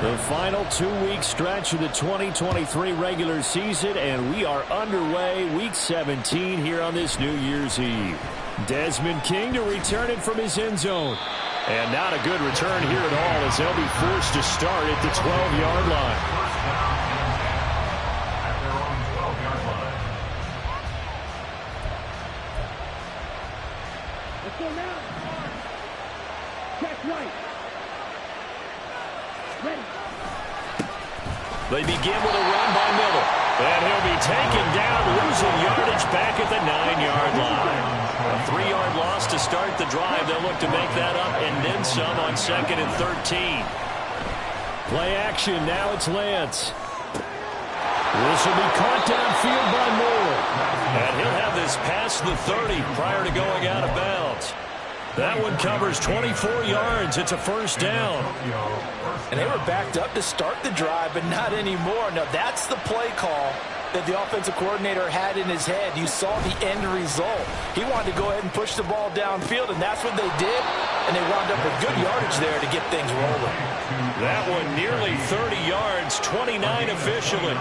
The final 2-week stretch of the 2023 regular season, and we are underway week 17 here on this New Year's Eve. Desmond King to return it from his end zone. And not a good return here at all, as they'll be forced to start at the 12-yard line. Let's go now. Check right. Ready. They begin with a run by Miller. And he'll be taken down, losing yardage back at the 9-yard line. A 3-yard loss to start the drive. They'll look to make that up and then some on 2nd and 13. Play action. Now it's Lance. This will be caught downfield by Moore. And he'll have this past the 30 prior to going out of bounds. That one covers 24 yards. It's a first down. And they were backed up to start the drive, but not anymore. Now, that's the play call that the offensive coordinator had in his head. You saw the end result. He wanted to go ahead and push the ball downfield, and that's what they did. And they wound up with good yardage there to get things rolling. That one nearly 30 yards, 29 officially.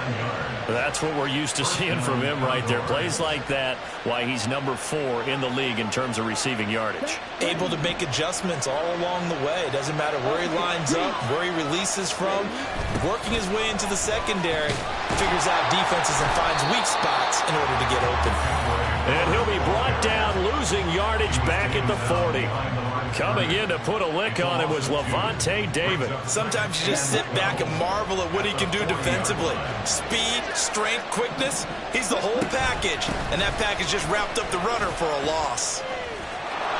That's what we're used to seeing from him right there. Plays like that, why he's number 4 in the league in terms of receiving yardage. Able to make adjustments all along the way. Doesn't matter where he lines up, where he releases from. Working his way into the secondary, figures out defenses and finds weak spots in order to get open. And he'll be brought down, losing yardage back at the 40. Coming in to put a lick on him was Levante David. Sometimes you just sit back and marvel at what he can do defensively. Speed, strength, quickness, he's the whole package. And that package just wrapped up the runner for a loss.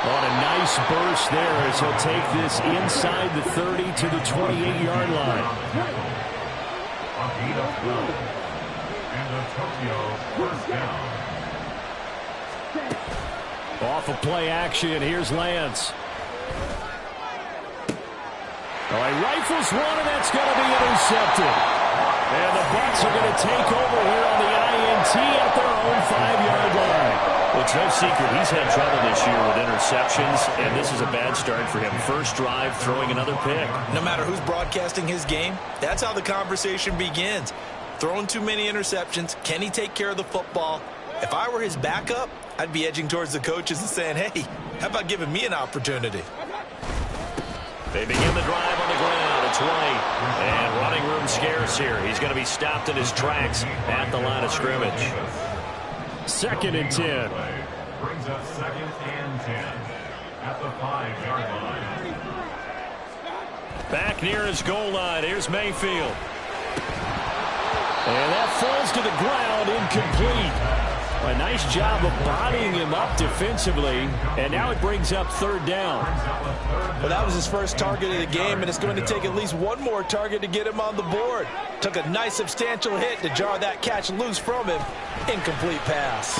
On a nice burst there as he'll take this inside the 30 to the 28-yard line. Off of play action, here's Lance. All right, rifles one, and that's going to be intercepted. And the Bucs are going to take over here on the INT at their own 5-yard line. Well, it's no secret he's had trouble this year with interceptions, and this is a bad start for him. First drive, throwing another pick. No matter who's broadcasting his game, that's how the conversation begins. Throwing too many interceptions, can he take care of the football? If I were his backup, I'd be edging towards the coaches and saying, hey, how about giving me an opportunity? They begin the drive on the ground. It's White. And running room scarce here. He's going to be stopped in his tracks at the line of scrimmage. 2nd and 10. Brings up 2nd and 10 at the 5-yard line. Back near his goal line. Here's Mayfield. And that falls to the ground, incomplete. A nice job of bodying him up defensively, and now it brings up 3rd down. Well, that was his first target of the game, and it's going to take at least one more target to get him on the board. Took a nice substantial hit to jar that catch loose from him. Incomplete pass.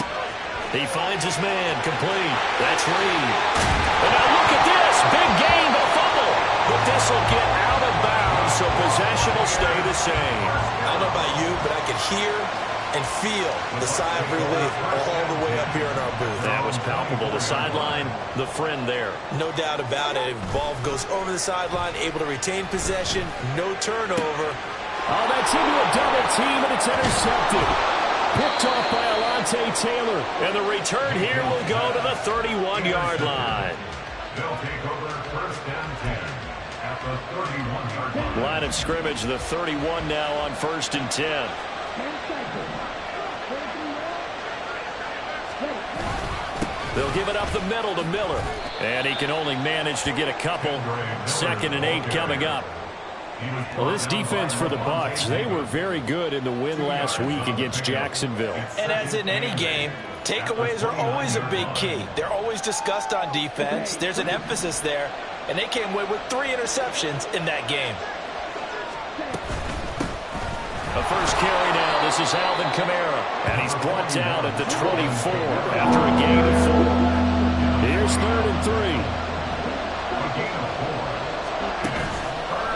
He finds his man, complete. That's Reed. And now look at this, big gain, but fumble. But this will get out of bounds, so possession will stay the same. I don't know about you, but I could hear and feel the sigh of relief all the way up here in our booth. That was palpable. The sideline, the friend there. No doubt about it. Ball goes over the sideline, able to retain possession, no turnover. Oh, that's into a double team, and it's intercepted. Picked off by Alontae Taylor. And the return here will go to the 31-yard line. They'll take over 1st and 10 at the 31-yard line. Line of scrimmage, the 31 now on 1st and 10. They'll give it up the middle to Miller. And he can only manage to get a couple. 2nd and 8 coming up. Well, this defense for the Bucs, they were very good in the win last week against Jacksonville. And as in any game, takeaways are always a big key. They're always discussed on defense. There's an emphasis there. And they came away with 3 interceptions in that game. The first carry now. This is Alvin Kamara. And he's brought down at the 24 after a gain of 4. Here's 3rd and 3.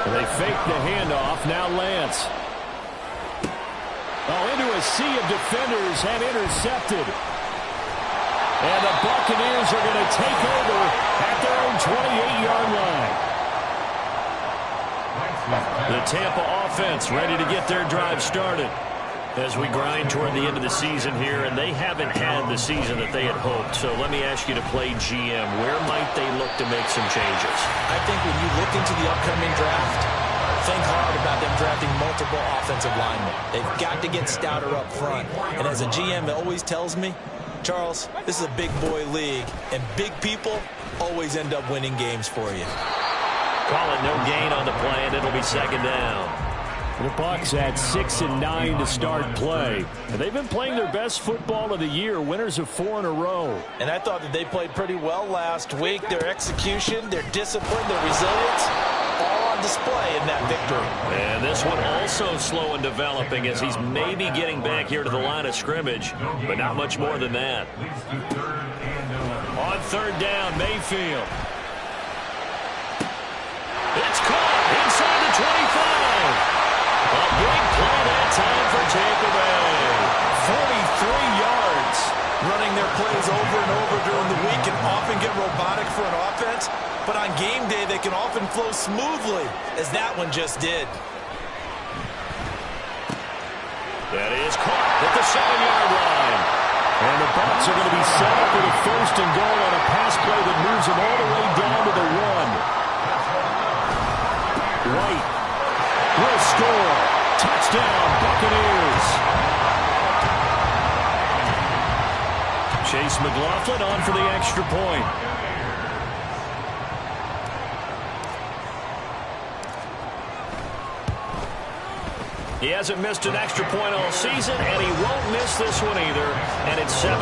And they fake the handoff. Now Lance. Oh, into a sea of defenders and intercepted. And the Buccaneers are going to take over at their own 28-yard line. The Tampa offense ready to get their drive started as we grind toward the end of the season here, and they haven't had the season that they had hoped. So let me ask you to play GM. Where might they look to make some changes? I think when you look into the upcoming draft, think hard about them drafting multiple offensive linemen. They've got to get stouter up front. And as a GM, it always tells me, Charles, this is a big boy league, and big people always end up winning games for you. Call it no gain on the play, and it'll be second down. The Bucs had 6 and 9 to start play. And they've been playing their best football of the year, winners of 4 in a row. And I thought that they played pretty well last week. Their execution, their discipline, their resilience, all on display in that victory. And this one also slow in developing as he's maybe getting back here to the line of scrimmage, but not much more than that. On third down, Mayfield. It's caught inside the 25. A big play that time for Tampa Bay. 43 yards running their plays over and over during the week can often get robotic for an offense, but on game day they can often flow smoothly, as that one just did. That is caught at the 7-yard line. And the Bucs are going to be set up with a first and goal on a pass play that moves them all the way down to the 1. White will score. Touchdown, Buccaneers. Chase McLaughlin on for the extra point. He hasn't missed an extra point all season, and he won't miss this one either, and it's 7-0.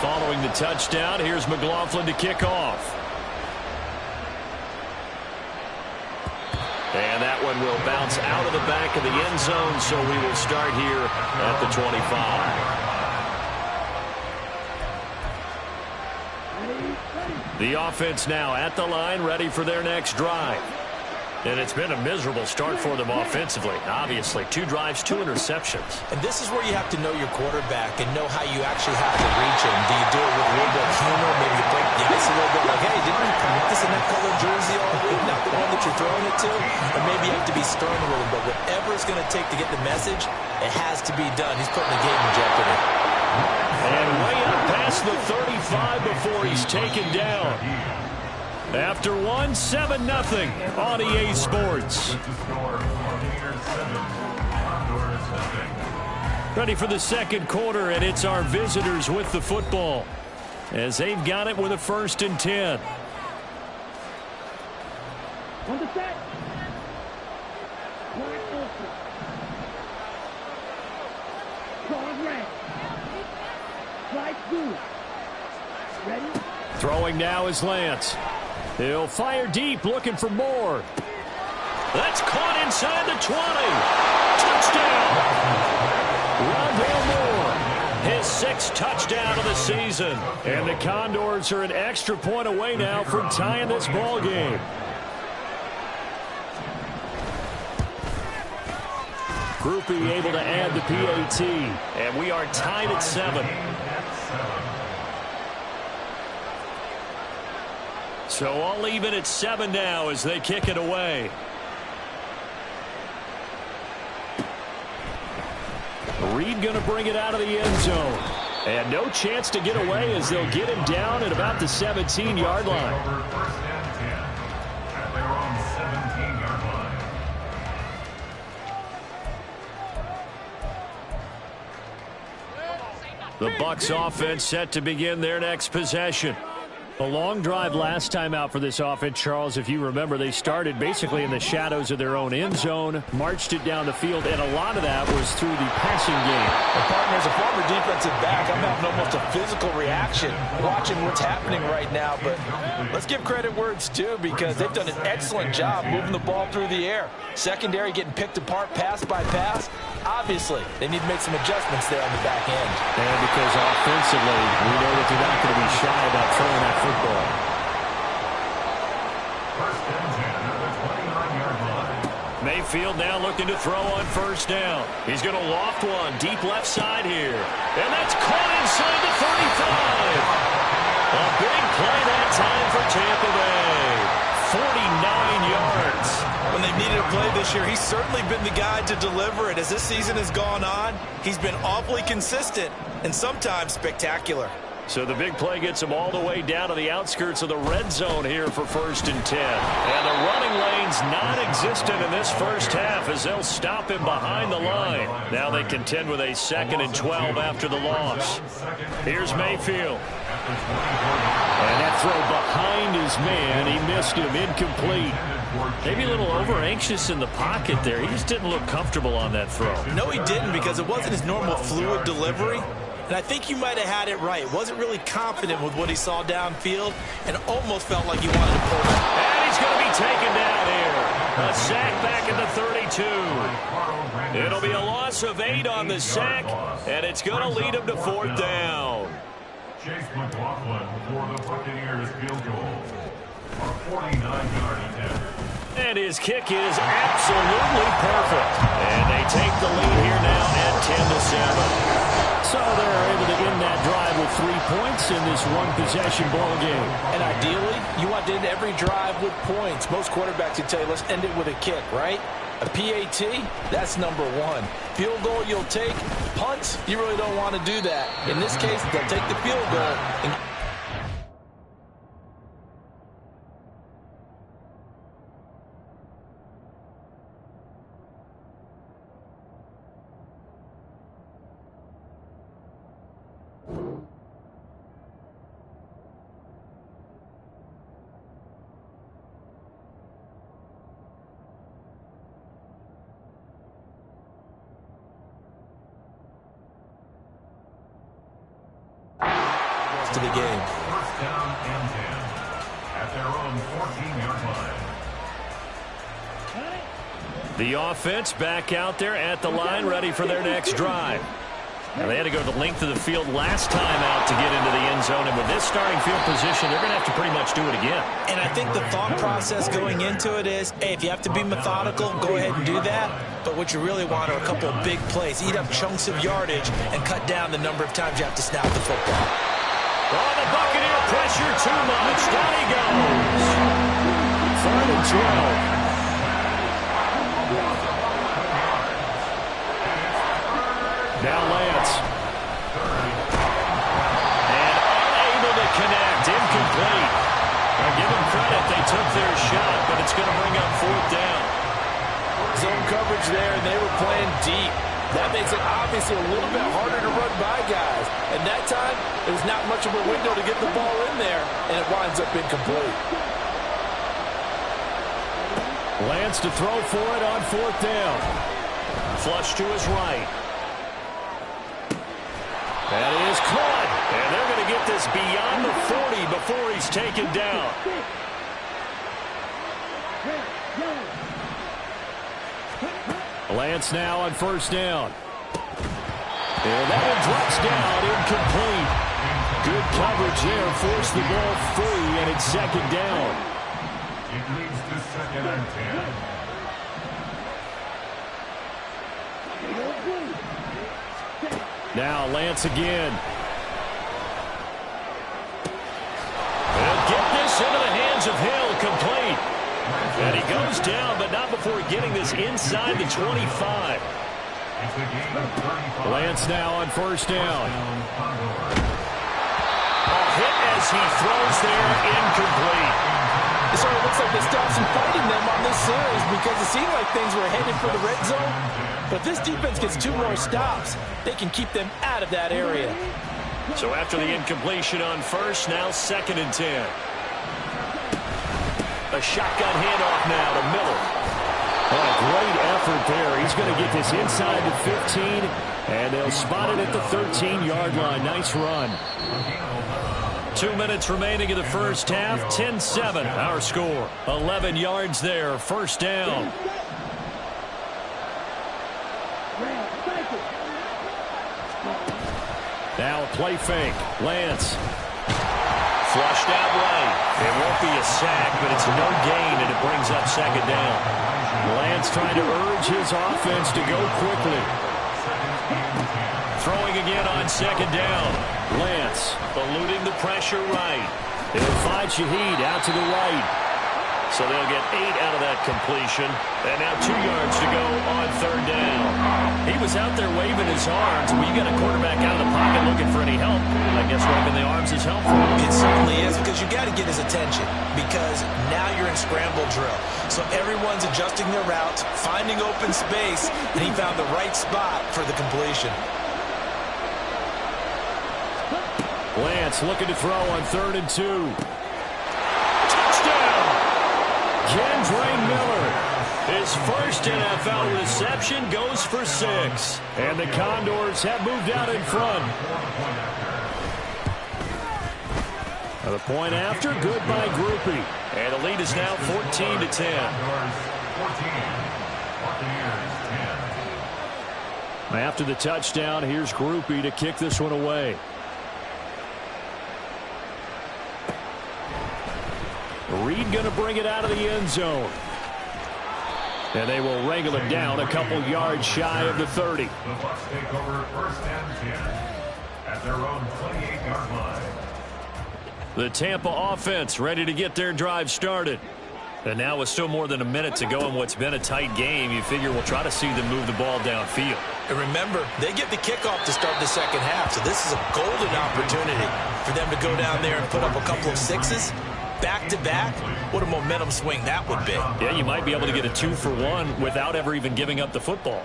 Following the touchdown, here's McLaughlin to kick off. And that one will bounce out of the back of the end zone, so we will start here at the 25. The offense now at the line, ready for their next drive. And it's been a miserable start for them offensively. Obviously, 2 drives, 2 interceptions. And this is where you have to know your quarterback and know how you actually have to reach him. Do you do it with a little bit of humor? Maybe you break the ice a little bit, like, hey, didn't we practice in that colored jersey all week? Not the one that you're throwing it to? Or maybe you have to be stern a little bit. Whatever it's going to take to get the message, it has to be done. He's putting the game in jeopardy. And way up past the 35 before he's taken down. After 7-0 on EA Sports. Ready for the second quarter, and it's our visitors with the football as they've got it with a 1st and 10. On the set. Wide open. Cross red. Slide through. Ready? Throwing now is Lance. He'll fire deep, looking for more. That's caught inside the 20. Touchdown. Rondale Moore, his 6th touchdown of the season. And the Condors are an extra point away now from tying this ball game. Groupie able to add the PAT. And we are tied at 7. So all even at 7 now as they kick it away. Reed going to bring it out of the end zone. And no chance to get away as they'll get him down at about the 17-yard line. The Bucs offense set to begin their next possession. A long drive last time out for this offense, Charles. If you remember, they started basically in the shadows of their own end zone, marched it down the field, and a lot of that was through the passing game. Well, partner, as a former defensive back, I'm having almost a physical reaction watching what's happening right now. But let's give credit where it's due, because they've done an excellent job moving the ball through the air. Secondary getting picked apart pass by pass. Obviously, they need to make some adjustments there on the back end. And because offensively, we know that they're not going to be shy about throwing that football. Mayfield now looking to throw on 1st down. He's going to loft one deep left side here. And that's caught inside the 35. A big play that time for Tampa Bay. 49 yards. When they've needed a play this year, he's certainly been the guy to deliver it. As this season has gone on, he's been awfully consistent and sometimes spectacular. So the big play gets him all the way down to the outskirts of the red zone here for 1st and 10. And the running lane's non-existent in this first half as they'll stop him behind the line. Now they contend with a 2nd and 12 after the loss. Here's Mayfield. And that throw behind his man. He missed him. Incomplete. Maybe a little over-anxious in the pocket there. He just didn't look comfortable on that throw. No, he didn't, because it wasn't his normal fluid delivery. And I think you might have had it right. Wasn't really confident with what he saw downfield and almost felt like he wanted to pull it. And he's going to be taken down here. A sack back at the 32. It'll be a loss of 8 on the sack, and it's going to lead him to 4th down. Chase McLaughlin for the Buccaneers field goal. A 49-yard attempt. And his kick is absolutely perfect. And they take the lead here now at 10-7. So they're able to end that drive with 3 points in this one-possession ball game. And ideally, you want to end every drive with points. Most quarterbacks would tell you, let's end it with a kick, right? A PAT, that's number 1. Field goal you'll take. Punts, you really don't want to do that. In this case, they'll take the field goal and to the game. 1st down and 10 at their own 14-yard line. The offense back out there at the line, ready for their next drive. Now they had to go the length of the field last time out to get into the end zone, and with this starting field position, they're going to have to pretty much do it again. And I think the thought process going into it is, hey, if you have to be methodical, go ahead and do that. But what you really want are a couple of big plays. Eat up chunks of yardage and cut down the number of times you have to snap the football. Oh, the Buccaneer pressure too much. Down he goes. 3rd and 12. Now Lance. And unable to connect. Incomplete. Now give them credit. They took their shot, but it's going to bring up 4th down. Zone coverage there, and they were playing deep. That makes it obviously a little bit harder to run by guys. And that time, there's not much of a window to get the ball in there, and it winds up incomplete. Lance to throw for it on 4th down. Flush to his right. That is caught. And they're going to get this beyond the 40 before he's taken down. Lance now on 1st down. And that one drops down, incomplete. Good coverage there, forced the ball free, and it's 2nd down. It leads to 2nd and 10. Now Lance again. They'll get this into the hands of Hill, complete. And he goes down, but not before getting this inside the 25. Lance now on 1st down. A hit as he throws there, incomplete. It sort of looks like they stopped some fighting them on this series because it seemed like things were headed for the red zone. But this defense gets 2 more stops. They can keep them out of that area. So after the incompletion on 1st, now 2nd and 10. A shotgun handoff now to Miller. Oh, a great effort there. He's going to get this inside the 15, and they'll spot it at the 13-yard line. Nice run. 2 minutes remaining in the first half. 10-7, our score. 11 yards there, 1st down. Now a play fake. Lance. Flushed out right. It won't be a sack, but it's no gain, and it brings up 2nd down. Lance trying to urge his offense to go quickly. Throwing again on 2nd down. Lance eluding the pressure right. They'll find Shaheed out to the right. So they'll get 8 out of that completion. And now 2 yards to go on 3rd down. He was out there waving his arms. When you got a quarterback out of the pocket looking for any help, I guess waving the arms is helpful. It certainly is, because you got to get his attention, because now you're in scramble drill. So everyone's adjusting their routes, finding open space, and he found the right spot for the completion. Lance looking to throw on 3rd and 2. Touchdown! Kendre Miller. His first NFL reception goes for 6. And the Condors have moved out in front. The point after, good by Groupie. And the lead is now 14-10. After the touchdown, here's Groupie to kick this one away. Reed going to bring it out of the end zone. And they will wrangle it down a couple yards shy of the 30. The Bucs take over 1st and 10 at their own 28-yard line. The Tampa offense ready to get their drive started. And now with still more than a minute to go in what's been a tight game, you figure we'll try to see them move the ball downfield. And remember, they get the kickoff to start the second half, so this is a golden opportunity for them to go down there and put up a couple of 6s. Back-to-back, what a momentum swing that would be. Yeah, you might be able to get a 2-for-1 without ever even giving up the football.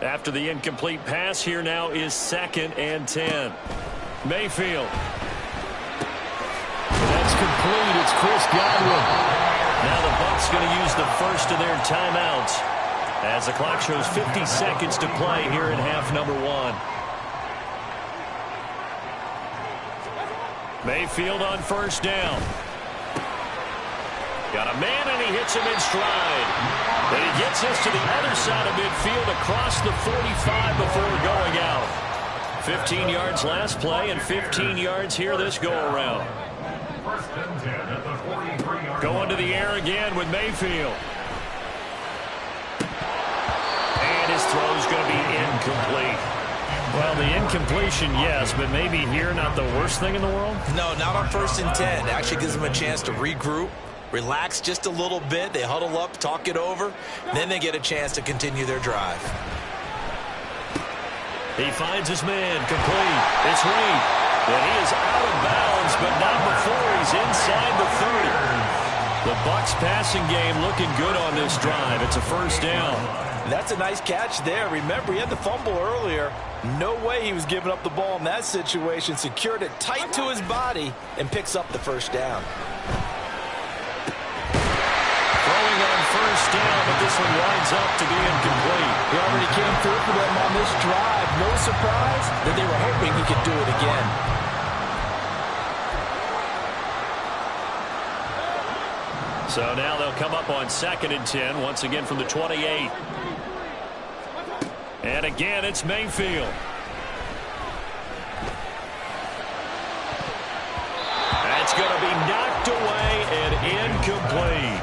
After the incomplete pass, here now is 2nd and 10. Mayfield. That's complete. It's Chris Godwin. Now the Bucs going to use the first of their timeouts as the clock shows 50 seconds to play here in half number 1. Mayfield on 1st down. Got a man, and he hits him in stride. And he gets us to the other side of midfield across the 45 before going out. 15 yards last play and 15 yards here this go-around. Going to the air again with Mayfield. And his throw's going to be incomplete. Well, the incompletion, yes, but maybe here not the worst thing in the world? No, not on 1st and 10. It actually gives them a chance to regroup, relax just a little bit. They huddle up, talk it over. Then they get a chance to continue their drive. He finds his man, complete. It's Reed. And he is out of bounds, but not before he's inside the 30. The Bucs passing game looking good on this drive. It's a 1st down. That's a nice catch there. Remember, he had the fumble earlier. No way he was giving up the ball in that situation. Secured it tight to his body and picks up the 1st down. Throwing on 1st down, but this one winds up to be incomplete. He already came through for them on this drive. No surprise that they were hoping he could do it again. So now they'll come up on 2nd and 10, once again from the 28. And again, it's Mayfield. That's going to be knocked away and incomplete.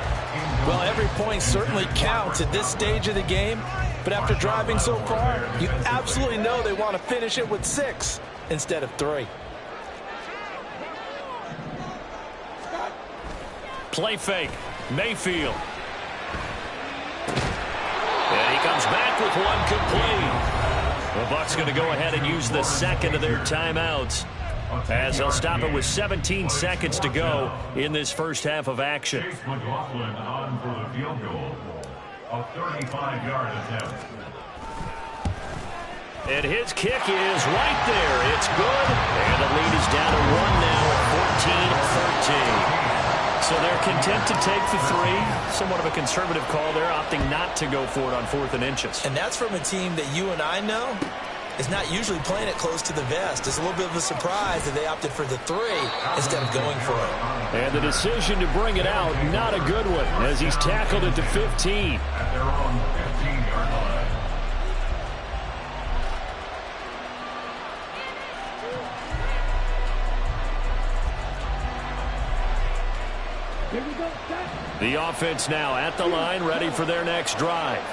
Well, every point certainly counts at this stage of the game, but after driving so far, you absolutely know they want to finish it with 6 instead of 3. Play fake. Mayfield. And he comes back with one complete. The Bucs going to go ahead and use the 2nd of their timeouts as they'll stop it with 17 seconds to go in this first half of action. Chase McLaughlin on for the field goal. A 35-yard attempt. And his kick is right there. It's good. And the lead is down to 1 now at 14-13. So they're content to take the 3. Somewhat of a conservative call there, opting not to go for it on 4th and inches. And that's from a team that you and I know is not usually playing it close to the vest. It's a little bit of a surprise that they opted for the 3 instead of going for it. And the decision to bring it out, not a good one, as he's tackled it to 15. At their own 15-yard line. The offense now at the line, ready for their next drive.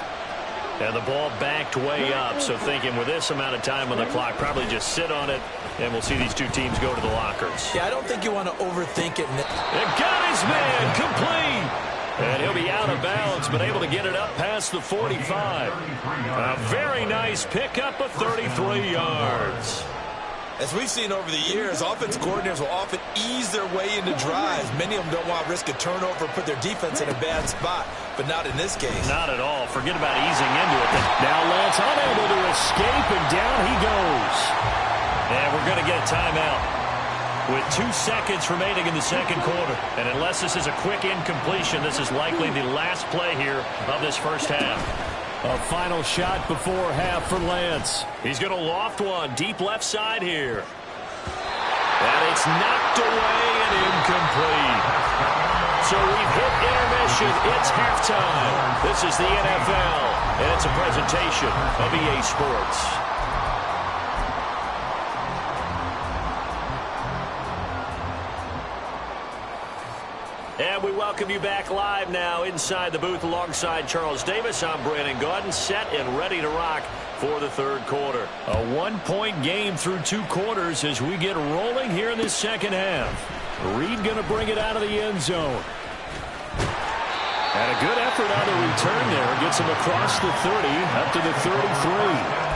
And the ball backed way up, so thinking with this amount of time on the clock, probably just sit on it, and we'll see these two teams go to the lockers. Yeah, I don't think you want to overthink it. And got his man complete. And he'll be out of bounds, but able to get it up past the 45. A very nice pickup of 33 yards. As we've seen over the years, offensive coordinators will often ease their way into drives. Many of them don't want to risk a turnover or put their defense in a bad spot, but not in this case. Not at all. Forget about easing into it. Now Lance unable to escape, and down he goes. And we're going to get a timeout with 2 seconds remaining in the second quarter. And unless this is a quick incompletion, this is likely the last play here of this first half. A final shot before half for Lance. He's going to loft one deep left side here. And it's knocked away and incomplete. So we've hit intermission. It's halftime. This is the NFL, and it's a presentation of EA Sports. And we welcome you back live now inside the booth alongside Charles Davis. I'm Brandon Gaudin, set and ready to rock for the third quarter. A one-point game through 2 quarters as we get rolling here in this second half. Reed going to bring it out of the end zone. And a good effort on the return there. Gets him across the 30 up to the 33.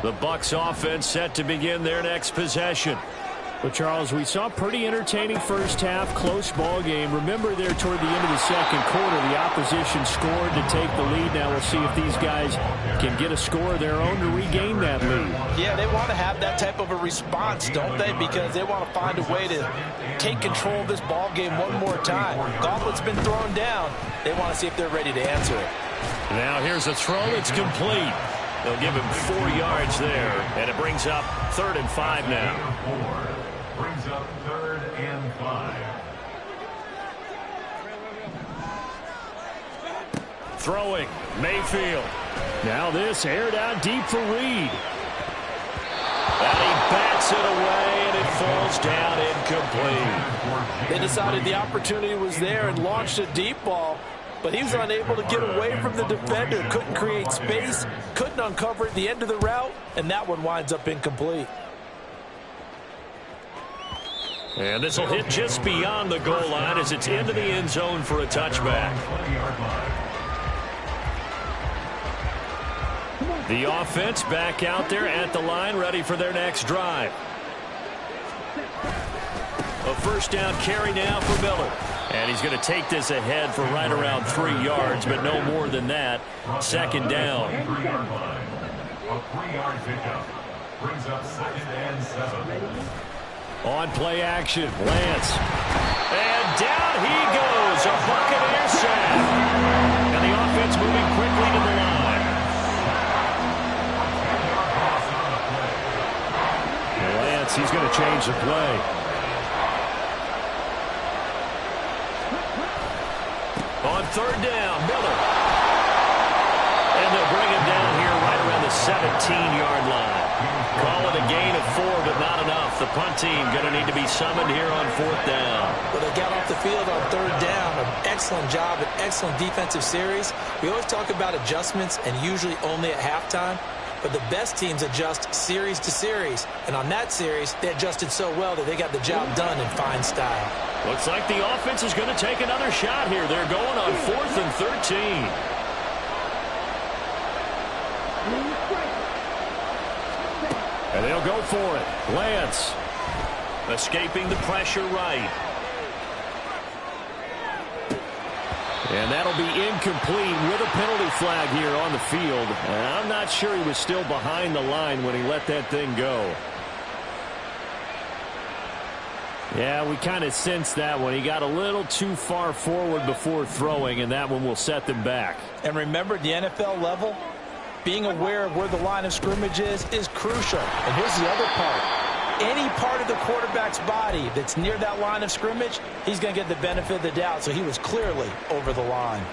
The Bucs offense set to begin their next possession. Well, Charles, we saw a pretty entertaining first half, close ball game. Remember there toward the end of the second quarter, the opposition scored to take the lead. Now we'll see if these guys can get a score of their own to regain that lead. Yeah, they want to have that type of a response, don't they? Because they want to find a way to take control of this ball game one more time. Gauntlet's been thrown down. They want to see if they're ready to answer it. Now here's a throw. It's complete. They'll give him 4 yards there, and it brings up 3rd and 5 now. Brings up 3rd and 5. Throwing, Mayfield. Now this aired out deep for Reed. And he bats it away, and it falls down incomplete. They decided the opportunity was there and launched a deep ball, but he was unable to get away from the defender. Couldn't create space, couldn't uncover at the end of the route, and that one winds up incomplete. And this will hit just beyond the goal line as it's into the end zone for a touchback. The offense back out there at the line, ready for their next drive. A first down carry now for Miller. And he's going to take this ahead for right around 3 yards, but no more than that. Second down. A 3-yard pickup. Brings up 2nd and 7. On play action, Lance. And down he goes. A Buccaneer sack. And the offense moving quickly to the line. Lance, he's going to change the play. On 3rd down, Miller. And they'll bring him down here right around the 17-yard line. Call it a gain of 4, but not enough. The punt team going to need to be summoned here on 4th down. Well, they got off the field on 3rd down. An excellent job, an excellent defensive series. We always talk about adjustments and usually only at halftime. But the best teams adjust series to series. And on that series, they adjusted so well that they got the job done in fine style. Looks like the offense is going to take another shot here. They're going on 4th and 13. And they'll go for it. Lance. Escaping the pressure right. And that'll be incomplete with a penalty flag here on the field. And I'm not sure he was still behind the line when he let that thing go. Yeah, we kind of sensed that one. He got a little too far forward before throwing, and that one will set them back. And remember, at the NFL level, being aware of where the line of scrimmage is crucial. And here's the other part. Any part of the quarterback's body that's near that line of scrimmage, he's going to get the benefit of the doubt. So he was clearly over the line.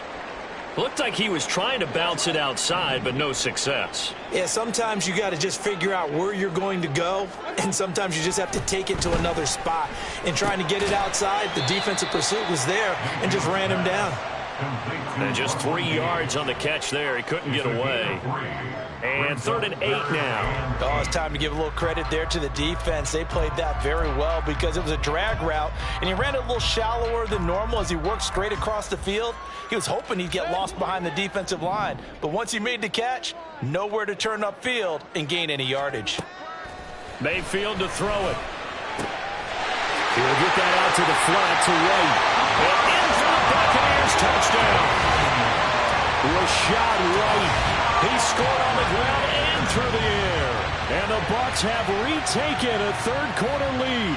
Looked like he was trying to bounce it outside, but no success. Yeah, sometimes you got to just figure out where you're going to go, and sometimes you just have to take it to another spot. And trying to get it outside, the defensive pursuit was there and just ran him down. And just 3 yards on the catch there. He couldn't get away. And 3rd and 8 now. Oh, it's time to give a little credit there to the defense. They played that very well because it was a drag route, and he ran it a little shallower than normal as he worked straight across the field. He was hoping he'd get lost behind the defensive line, but once he made the catch, nowhere to turn upfield and gain any yardage. Mayfield to throw it. He'll get that out to the flat to White. And in for the Buccaneers touchdown. Rashad White. He scored on the ground and through the air. And the Bucs have retaken a third-quarter lead.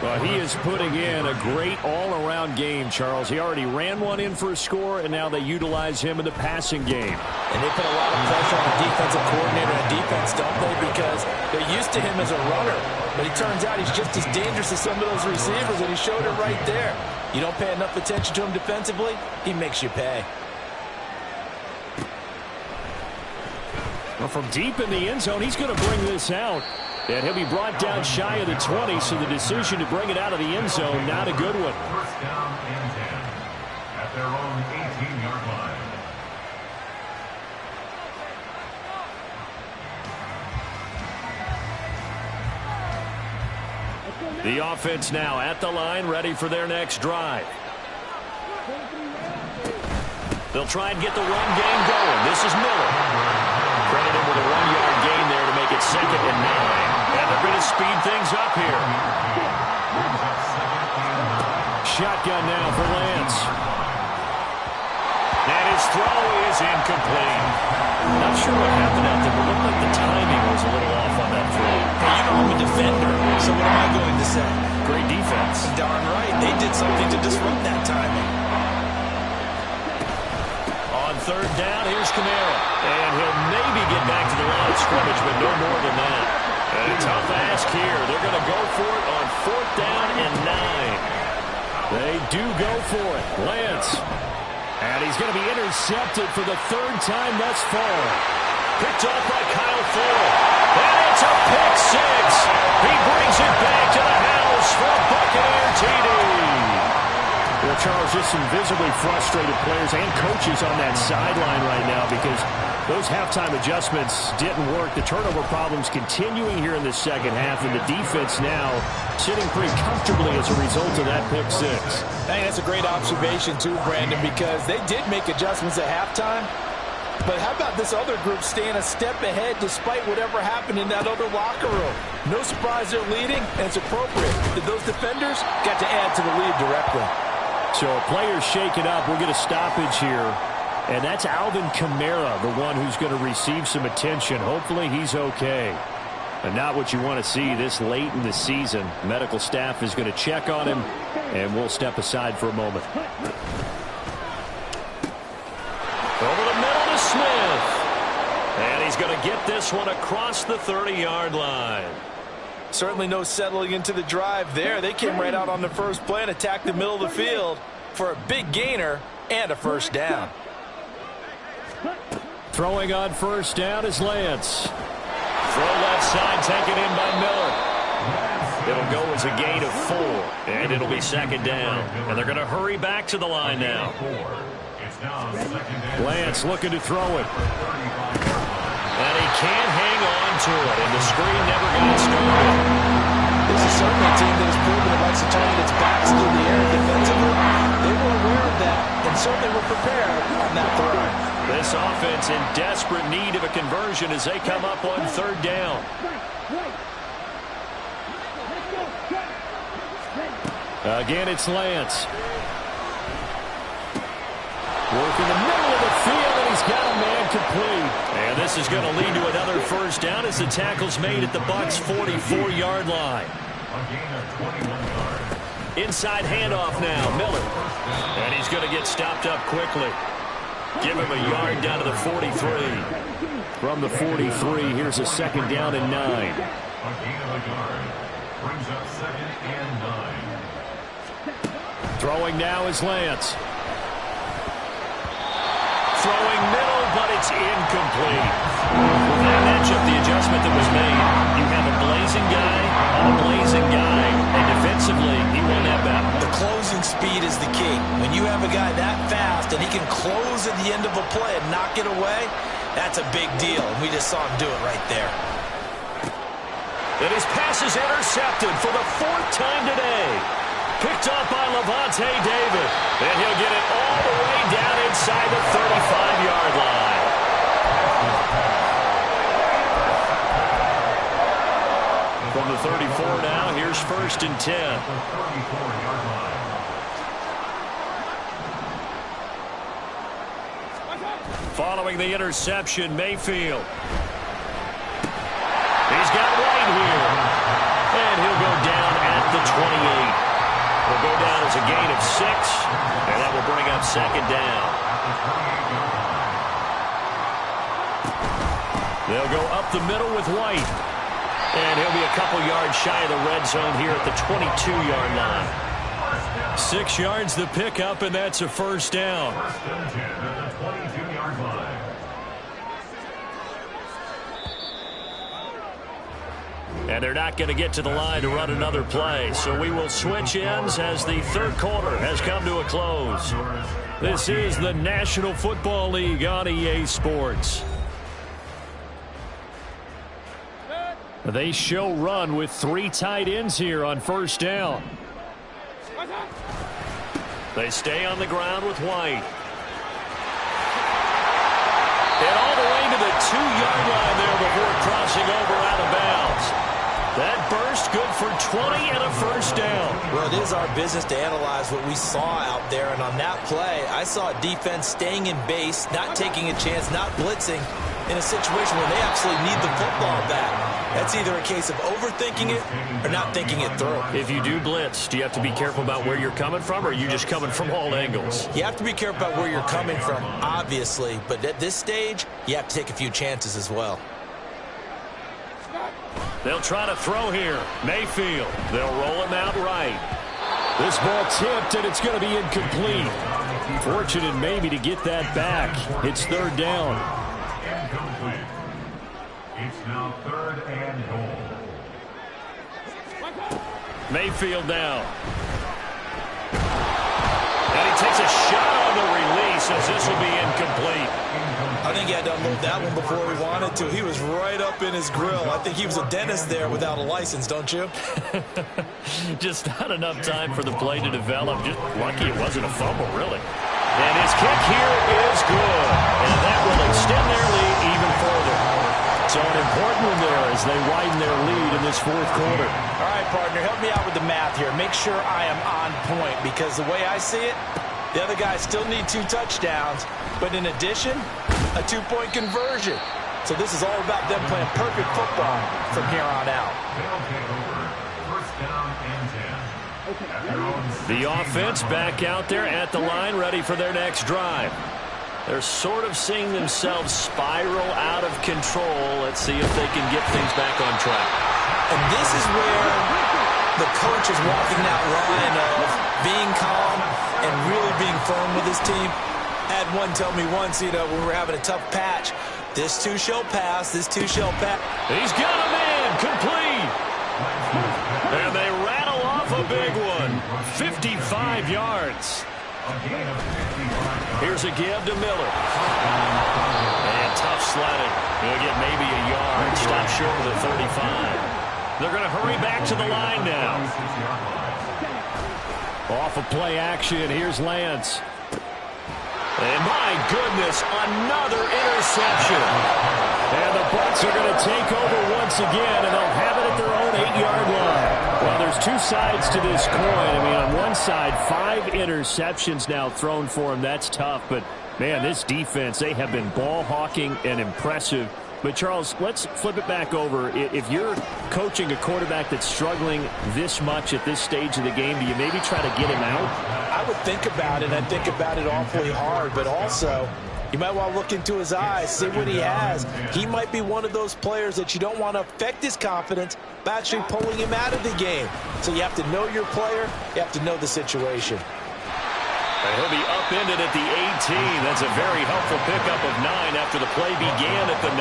Well, he is putting in a great all-around game, Charles. He already ran one in for a score, and now they utilize him in the passing game. And they put a lot of pressure on the defensive coordinator and defense, don't they? Because they're used to him as a runner. But it turns out he's just as dangerous as some of those receivers, and he showed it right there. You don't pay enough attention to him defensively, he makes you pay. Well, from deep in the end zone, he's going to bring this out. And he'll be brought down shy of the 20, so the decision to bring it out of the end zone, not a good one. First down and 10 at their own 18-yard line. The offense now at the line, ready for their next drive. They'll try and get the run game going. This is Miller. Credited with a 1-yard gain there to make it 2nd and 9. And they're going to speed things up here. Shotgun now for Lance. And his throw is incomplete. Not sure what happened out there, but it looked like the timing was a little off on that throw. Hey, you know I'm a defender, so what am I going to say? Great defense. Darn right. They did something to disrupt that timing. On 3rd down, here's Kamara. And he'll maybe get back to the line of scrimmage, but no more than that. And a tough ask here. They're going to go for it on 4th down and 9. They do go for it. Lance. And he's going to be intercepted for the 3rd time thus far. Picked off by Kyle Fuller. And it's a pick 6. He brings it back to the house for a Buccaneer TD. Well, Charles, just some visibly frustrated players and coaches on that sideline right now because those halftime adjustments didn't work. The turnover problems continuing here in the second half, and the defense now sitting pretty comfortably as a result of that pick 6. Hey, that's a great observation too, Brandon, because they did make adjustments at halftime. But how about this other group staying a step ahead despite whatever happened in that other locker room? No surprise they're leading, and it's appropriate that those defenders got to add to the lead directly. So a player's shaken up. We'll get a stoppage here. And that's Alvin Kamara, the one who's going to receive some attention. Hopefully he's okay. And not what you want to see this late in the season. Medical staff is going to check on him, and we'll step aside for a moment. Over the middle to Smith. And he's going to get this one across the 30-yard line. Certainly no settling into the drive there. They came right out on the first play and attacked the middle of the field for a big gainer and a 1st down. Throwing on 1st down is Lance. Throw left side, taken in by Miller. It'll go as a gain of 4, and it'll be 2nd down. And they're going to hurry back to the line now. Lance looking to throw it. And he can't hang on to it, and the screen never got started. This is certainly a team that has proven it likes to target its backs through the air defensively. They were aware of that and certainly were prepared on that throw. This offense in desperate need of a conversion as they come up on 3rd down. Again, it's Lance. Working the middle of the field, and he's got a man complete. And this is going to lead to another 1st down as the tackle's made at the Bucs' 44-yard line. Inside handoff now, Miller. And he's going to get stopped up quickly. Give him a yard down to the 43. From the 43, here's a 2nd down and 9. A gain of a yard brings up 2nd and 9. Throwing now is Lance. Throwing middle, but it's incomplete. With that matchup, the adjustment that was made, you have a blazing guy, and defensively, he won that battle. The closing speed is the key. When you have a guy that fast and he can close at the end of a play and knock it away, that's a big deal. And we just saw him do it right there. And his pass is intercepted for the 4th time today. Picked up by Levante David. And he'll get it all the way down inside the 35-yard line. From the 34 now, here's 1st and 10. Following the interception, Mayfield. He's got White here. And he'll go down at the 28. He'll go down as a gain of 6. And that will bring up 2nd down. They'll go up the middle with White. And he'll be a couple yards shy of the red zone here at the 22-yard line. 6 yards the pickup, and that's a 1st down. 1st and 10 at the 22-yard line. And they're not going to get to the line to run another play. So we will switch ends as the 3rd quarter has come to a close. This is the National Football League on EA Sports. They show run with 3 tight ends here on 1st down. They stay on the ground with White. And all the way to the 2-yard line there before crossing over out of bounds. That burst good for 20 and a 1st down. Well, it is our business to analyze what we saw out there. And on that play, I saw a defense staying in base, not taking a chance, not blitzing in a situation where they absolutely need the football back. That's either a case of overthinking it or not thinking it through. If you do blitz, do you have to be careful about where you're coming from, or are you just coming from all angles? You have to be careful about where you're coming from, obviously. But at this stage, you have to take a few chances as well. They'll try to throw here. Mayfield. They'll roll him out right. This ball tipped, and it's going to be incomplete. Fortunate maybe to get that back. It's 3rd down. Incomplete. It's now 3rd and goal. Mayfield now. And he takes a shot on the release as this will be incomplete. I think he had to unload that one before he wanted to. He was right up in his grill. I think he was a dentist there without a license, don't you? Just not enough time for the play to develop. Just lucky it wasn't a fumble, really. And his kick here is good. And that will extend their lead even further. So an important one there as they widen their lead in this 4th quarter. All right, partner, help me out with the math here. Make sure I am on point, because the way I see it, the other guys still need 2 touchdowns, but in addition, a 2-point conversion. So this is all about them playing perfect football from here on out. They'll take over. 1st down and 10. The offense back out there at the line, ready for their next drive. They're sort of seeing themselves spiral out of control. Let's see if they can get things back on track. And this is where the coach is walking that line of being calm and really being firm with his team. I had one tell me once, when we were having a tough patch, this too shall pass, this too shall pass. He's got a man, complete. And they rattle off a big one, 55 yards. Here's a give to Miller. And tough sledding. He'll get maybe a yard. Stop short of the 35. They're going to hurry back to the line now. Off of play action, here's Lance. And my goodness, another interception. And the Bucs are going to take over once again, and they'll have it at their own 8-yard line. Well, there's 2 sides to this coin. I mean, on one side, 5 interceptions now thrown for him. That's tough. But, man, this defense, they have been ball hawking and impressive. But, Charles, let's flip it back over. If you're coaching a quarterback that's struggling this much at this stage of the game, do you maybe try to get him out? I would think about it. I think about it awfully hard. But also, you might want to look into his eyes, see what he has. He might be one of those players that you don't want to affect his confidence by actually pulling him out of the game. So you have to know your player. You have to know the situation. And he'll be upended at the 18. That's a very helpful pickup of 9 after the play began at the 9.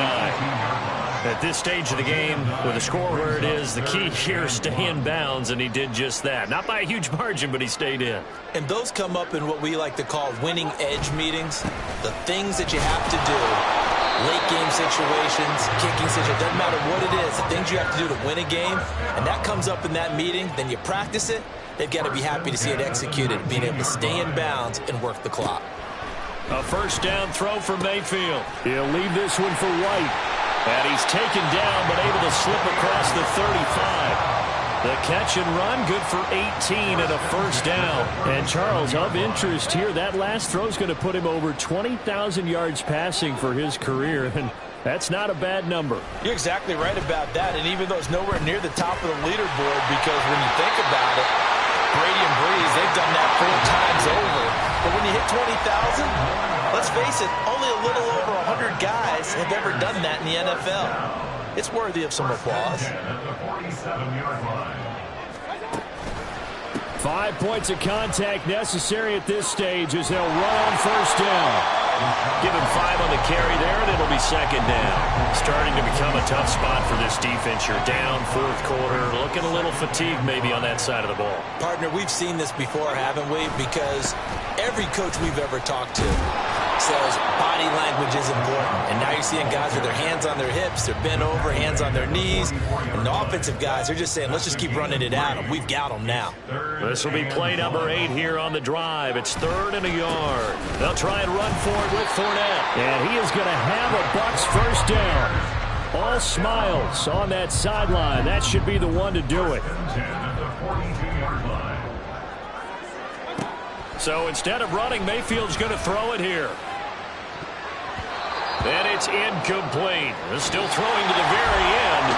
At this stage of the game, with the score where it is, the key here is stay in bounds, and he did just that. Not by a huge margin, but he stayed in. And those come up in what we like to call winning edge meetings. The things that you have to do, late game situations, kicking situations, doesn't matter what it is, the things you have to do to win a game, and that comes up in that meeting, then you practice it, they've got to be happy to see it executed, being able to stay in bounds and work the clock. A first down throw for Mayfield. He'll leave this one for White. And he's taken down, but able to slip across the 35. The catch and run, good for 18 and a first down. And Charles, of interest here, that last throw is going to put him over 20,000 yards passing for his career, and that's not a bad number. You're exactly right about that, and even though it's nowhere near the top of the leaderboard, because when you think about it, Brady and Breeze, they've done that 4 times over. But when you hit 20,000, let's face it, only a little over 100 guys have ever done that in the NFL. It's worthy of some applause. 5 points of contact necessary at this stage as they'll run on first down. Give him 5 on the carry there, and it'll be second down. Starting to become a tough spot for this defense. You're down fourth quarter, looking a little fatigued maybe on that side of the ball. Partner, we've seen this before, haven't we? Because every coach we've ever talked to says body language is important. And now you're seeing guys with their hands on their hips, they're bent over, hands on their knees. And the offensive guys, they're just saying, let's just keep running it at them. We've got them now. This will be play number 8 here on the drive. It's 3rd and a yard. They'll try and run for it with Fournette. And he is going to have a Bucs first down. All smiles on that sideline. That should be the one to do it. So instead of running, Mayfield's going to throw it here. And it's incomplete. Still throwing to the very end.